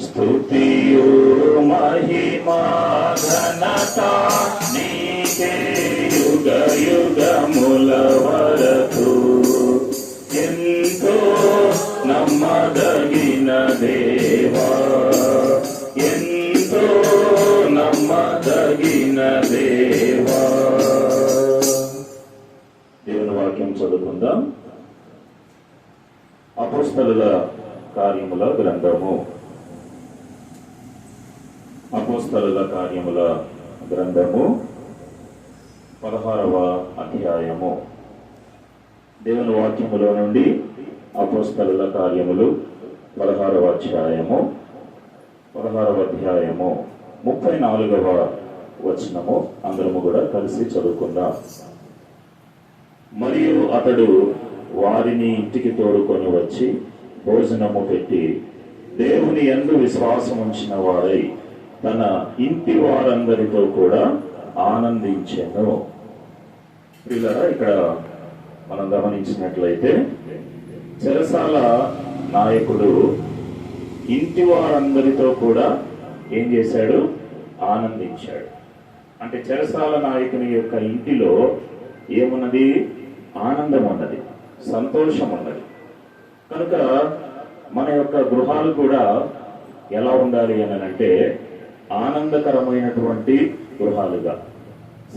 స్తుతియు మహిమా ఘనత నీకే యుగ యుగముల వరకు. ఎంతో నమ్మదగిన దేవా, ఎంతో నమ్మదగిన దేవా. దేవుని వాక్యం చదువుకుందాం. అపోస్తలుల కార్యముల గ్రంథము. అపోస్తలుల కార్యముల గ్రంథము 16వ అధ్యాయము. దేవుని వాక్యములో నుండి అపోస్తలుల కార్యములు 16వ అధ్యాయము 34వ వచనము అందరము కూడా కలిసి చదువుకుందాం. మరియు అతడు వారిని ఇంటికి తోడుకొని వచ్చి భోజనము పెట్టి దేవుని యందు విశ్వాసం ఉంచిన వారై తన ఇంటి వారందరితో కూడా ఆనందించెను. పిల్లరా, ఇక్కడ మనం గమనించినట్లయితే చెరసాల నాయకుడు ఇంటి వారందరితో కూడా ఏం చేశాడు? ఆనందించాడు. అంటే చెరసాల నాయకుని యొక్క ఇంటిలో ఏమున్నది? ఆనందం ఉన్నది, సంతోషం ఉన్నది. కనుక మన యొక్క గృహాలు కూడా ఎలా ఉండాలి అని అంటే ఆనందకరమైనటువంటి గృహాలుగా,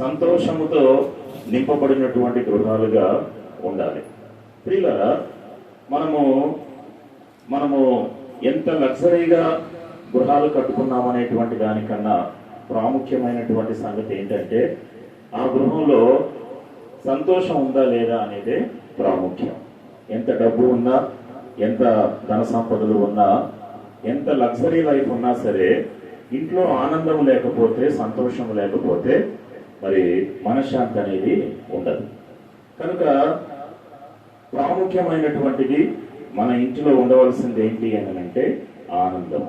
సంతోషముతో నింపబడినటువంటి గృహాలుగా ఉండాలి. ప్రియులారా, మనము ఎంత లగ్జరీగా గృహాలు కట్టుకున్నామనేటువంటి దానికన్నా ప్రాముఖ్యమైనటువంటి సంగతి ఏంటంటే ఆ గృహంలో సంతోషం ఉందా లేదా అనేదే ప్రాముఖ్యం. ఎంత డబ్బు ఉన్నా, ఎంత ధన సంపదలు ఉన్నా, ఎంత లగ్జరీ లైఫ్ ఉన్నా సరే ఇంట్లో ఆనందం లేకపోతే, సంతోషం లేకపోతే మరి మనశ్శాంతి అనేది ఉండదు. కనుక ప్రాముఖ్యమైనటువంటిది మన ఇంటిలో ఉండవలసింది ఏంటి అని అంటే ఆనందం.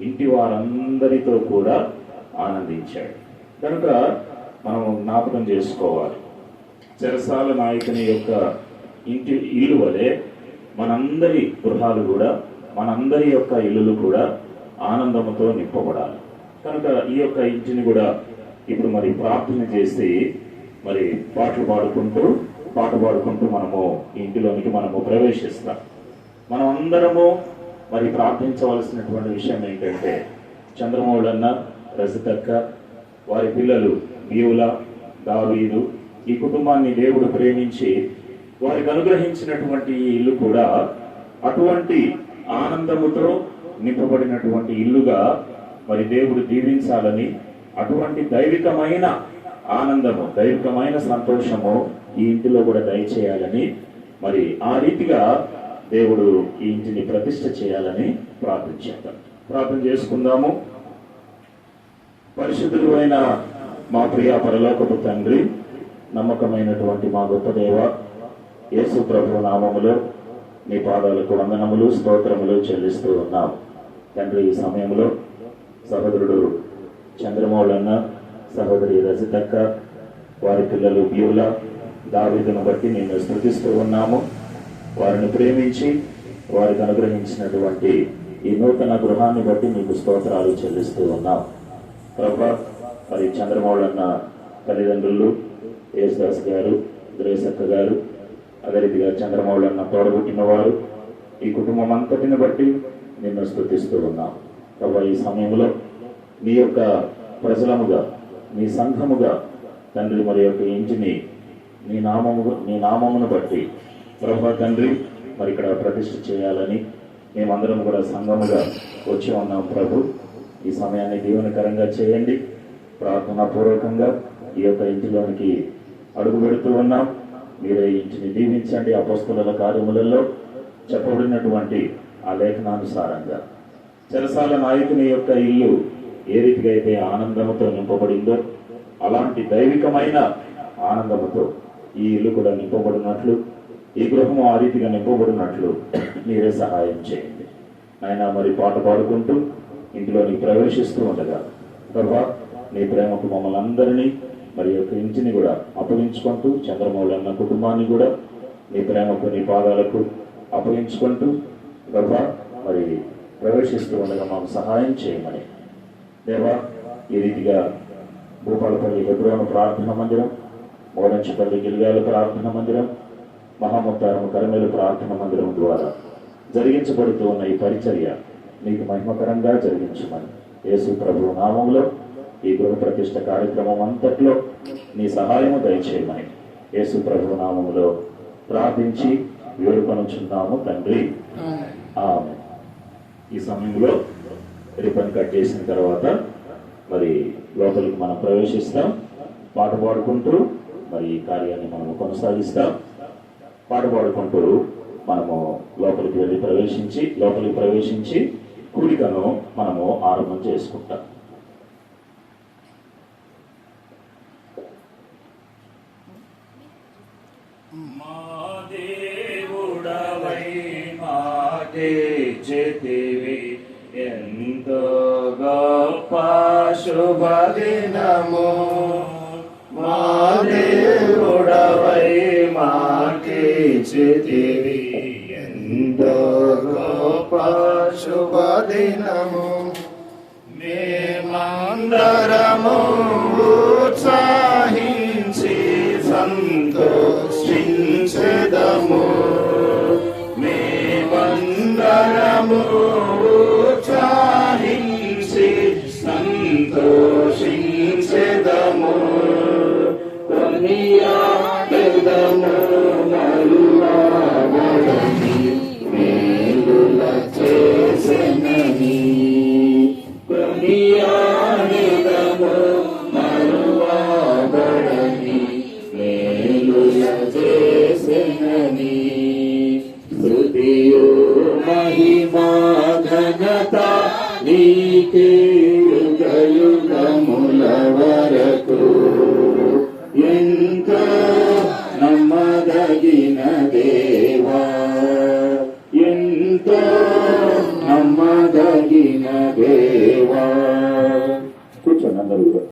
ఇంటి వారందరితో కూడా ఆనందించాడు. కనుక మనం జ్ఞాపకం చేసుకోవాలి, చెరసాల నాయకుని యొక్క ఇంటి ఇల్లు వలె మనందరి గృహాలు కూడా, మనందరి యొక్క ఇల్లులు కూడా ఆనందంతో నింపబడాలి. కనుక ఈ యొక్క ఇంటిని కూడా ఇప్పుడు మరి ప్రార్థన చేసి మరి పాట పాడుకుంటూ మనము ఇంటిలోనికి మనము ప్రవేశిస్తాం. మనం అందరము మరి ప్రార్థించవలసినటువంటి విషయం ఏంటంటే చంద్రమౌళన్న, రజితక్క, వారి పిల్లలు బియుల, దావీదు, ఈ కుటుంబాన్ని దేవుడు ప్రేమించి వారికి అనుగ్రహించినటువంటి ఈ ఇల్లు కూడా అటువంటి ఆనందముతో నింపబడినటువంటి ఇల్లుగా మరి దేవుడు దీవించాలని, అటువంటి దైవికమైన ఆనందము, దైవికమైన సంతోషము ఈ ఇంటిలో కూడా దయచేయాలని, మరి ఆ రీతిగా దేవుడు ఈ ఇంటిని ప్రతిష్ఠ చేయాలని ప్రార్థించేద్దాం. ప్రార్థన చేసుకుందాము. పరిశుద్ధుడు అయిన మా ప్రియ పరలోకపు తండ్రి, నమ్మకమైనటువంటి మా గొప్ప దేవ, యేసు ప్రభు నామములో నీ పాదాలకు వందనములు, స్తోత్రములు చెల్లిస్తూ ఉన్నాం. తండ్రి, ఈ సమయంలో సహోదరుడు చంద్రమౌళన్న, సహోదరి రజితక్క, వారి పిల్లలు బియుల, దావీదును బట్టి నిన్ను స్తుతిస్తూ ఉన్నాము. వారిని ప్రేమించి వారికి అనుగ్రహించినటువంటి ఈ నూతన గృహాన్ని బట్టి నీకు స్తోత్రాలు చెల్లిస్తూ ఉన్నాం. ప్రభా, మరి చంద్రమౌళన్న తల్లిదండ్రులు యేసుదాస్ గారు, గ్రేసక్క గారు, అదే రీతిగా చంద్రమౌళన్న తోడబుట్టిన వారు, ఈ కుటుంబం అంతటిని బట్టి నిన్ను స్తుతిస్తూ ఉన్నాం. ప్రభా, ఈ సమయంలో నీ యొక్క ప్రజలముగా, నీ సంఘముగా తండ్రి మరి యొక్క ఇంటిని నీ నామమును బట్టి ప్రభా తండ్రి మరి ఇక్కడ ప్రతిష్ఠ చేయాలని మేమందరం కూడా సంఘముగా వచ్చి ఉన్నాం. ప్రభు, ఈ సమయాన్ని దీవెనకరంగా చేయండి. ప్రార్థనాపూర్వకంగా ఈ యొక్క ఇంటిలోనికి అడుగు పెడుతూ ఉన్నాం. మీరే ఇంటిని దీవించండి. అపోస్తలుల కార్యములలో చెప్పబడినటువంటి ఆ లేఖనానుసారంగా చెరసాల నాయకుని యొక్క ఇల్లు ఏ రీతిగా అయితే ఆనందముతో నింపబడిందో అలాంటి దైవికమైన ఆనందముతో ఈ ఇల్లు కూడా నింపబడినట్లు, ఈ గృహము ఆ రీతిగా నింపబడినట్లు మీరే సహాయం చేయండి నాయన. మరి పాట పాడుకుంటూ ఇంటిలోని ప్రవేశిస్తూ ఉండగా ప్రభా, నీ ప్రేమకు మమ్మల్ని అందరినీ మరి యొక్క ఇంటిని కూడా అప్పగించుకుంటూ, చంద్రమౌళన్న కుటుంబాన్ని కూడా నీ ప్రేమకు, నీ పాదాలకు అప్పగించుకుంటూ ప్రభా మరి ప్రవేశిస్తూ ఉండగా మాకు సహాయం చేయమని. దేవా, ఈ రీతిగా భూపాలపల్లి హెబ్రోను ప్రార్థన మందిరం, మోడంచిపల్లి గిల్గాలు ప్రార్థన మందిరం, మహాముత్తారము కరమేలు ప్రార్థన మందిరం ద్వారా జరిగించబడుతూ ఉన్న ఈ పరిచర్య నీకు మహిమకరంగా జరిగించమని యేసు ప్రభువు నామములో ఈ గృహ ప్రతిష్ఠ కార్యక్రమం అంతట్లో నీ సహాయము దయచేయమని యేసు ప్రభువు నామములో ప్రార్థించి వేడుకొనుచున్నాము తండ్రి, ఆమేన్. ఈ సమయంలో రిబన్ కట్ చేసిన తర్వాత మరి లోపలికి మనం ప్రవేశిస్తాం. పాట పాడుకుంటూ మరి ఈ కార్యాన్ని మనము కొనసాగిస్తాం. పాట పాడుకుంటూ మనము లోపలికి ప్రవేశించి కూడికను మనము ఆరంభం చేసుకుంటాం. మా దేవుడవై మాకే చేతివి ఎంతో గొప్ప శుభదినము. మా దేవుడవై మాకే చేతివి ఎంతో గొప్ప శుభదినము. మేమందరము ఉత్సాహించి సంతోషించెదము. మేమందరము ఉత్సాహించి సంతోషించెదము. కొనియాడెదము మరువబడని మేలుల చేసెనని. కొనియాడెదము మరువబడని మేలుల చేసెనని. స్తుతియు మహిమా ఘనత నీకే యుగయుగముల వరకు. ఎంతో నమ్మదగిన దేవా, ఎంతో నమ్మదగిన దేవా. కూర్చోండి అందరూ.